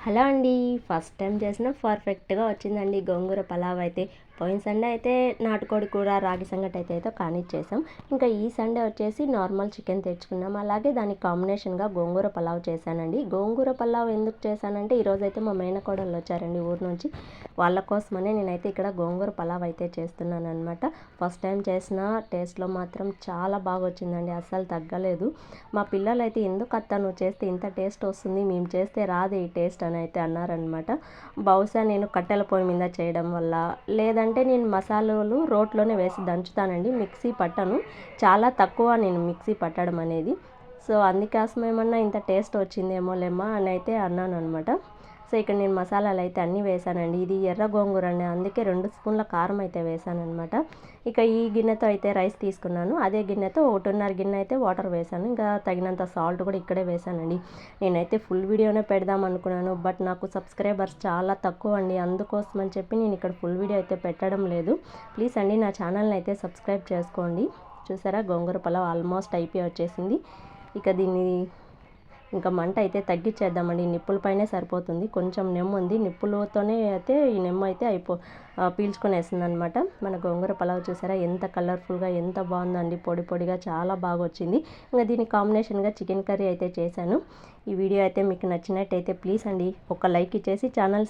Hello అండి. First time చేసిన పర్ఫెక్ట్‌గా వచ్చిందండి గోంగూర పలావ్ అయితే. పోయిన సండే అయితే నాటుకోడి కూర, రాగి సంగటి అయితే కానిచ్చేసాం. ఇంకా ఈ సండే వచ్చేసి నార్మల్ చికెన్ తెచ్చుకున్నాం. అలాగే దానికి కాంబినేషన్‌గా గోంగూర పలావ్ చేశానండి. గోంగూర పలావ్ ఎందుకు చేశానంటే ఈరోజైతే మా మేనకోడళ్ళు వచ్చారండి ఊరు నుంచి. వాళ్ళ కోసమనే నేనైతే ఇక్కడ గోంగూర పలావ్ అయితే చేస్తున్నాననమాట. ఫస్ట్ టైం చేసిన టేస్ట్‌లో మాత్రం చాలా బాగా వచ్చిందండి. అస్సలు తగ్గలేదు. మా పిల్లలైతే ఎందుకు అత్త నువ్వు చేస్తే ఇంత టేస్ట్ వస్తుంది, మేము చేస్తే రాదు ఈ టేస్ట్ అని అయితే అన్నారనమాట. బహుశా నేను కట్టెల పొయ్యి మీద చేయడం వల్ల, లేదంటే నేను మసాలాలు రోట్లోనే వేసి దంచుతానండి, మిక్సీ పట్టను. చాలా తక్కువ నేను మిక్సీ పట్టడం అనేది. సో అందుకోసం ఏమన్నా ఇంత టేస్ట్ వచ్చిందేమోలేమ్మా అని అయితే అన్నాను అనమాట. సో ఇక్కడ నేను మసాలాలు అయితే అన్నీ వేసానండి. ఇది ఎర్ర గోంగూర అండి, అందుకే 2 స్పూన్ల కారం అయితే వేసాననమాట. ఇక ఈ గిన్నెతో అయితే రైస్ తీసుకున్నాను. అదే గిన్నెతో 1.5 గిన్నె అయితే వాటర్ వేసాను. ఇంకా తగినంత సాల్ట్ కూడా ఇక్కడే వేసానండి. నేనైతే ఫుల్ వీడియోనే పెడదాం అనుకున్నాను, బట్ నాకు సబ్స్క్రైబర్స్ చాలా తక్కువ అండి. అందుకోసం అని చెప్పి నేను ఇక్కడ ఫుల్ వీడియో అయితే పెట్టడం లేదు. ప్లీజ్ అండి నా ఛానల్ని అయితే సబ్స్క్రైబ్ చేసుకోండి. చూసారా గోంగూర పలావ్ ఆల్మోస్ట్ అయిపోయి వచ్చేసింది. ఇక దీన్ని ఇంకా మంట అయితే తగ్గించేద్దామండి. నిప్పుల పైనే సరిపోతుంది. కొంచెం నెమ్ము ఉంది, నిప్పులతోనే అయితే ఈ నెమ్ము అయితే పీల్చుకొనేస్తుంది అనమాట. మన గోంగూర పలావ్ చూసారా ఎంత కలర్ఫుల్గా ఎంత బాగుందండి, పొడి పొడిగా చాలా బాగా వచ్చింది. ఇంకా దీనికి కాంబినేషన్గా చికెన్ కర్రీ అయితే చేశాను. ఈ వీడియో అయితే మీకు నచ్చినట్టయితే ప్లీజ్ అండి ఒక లైక్ ఇచ్చేసి ఛానల్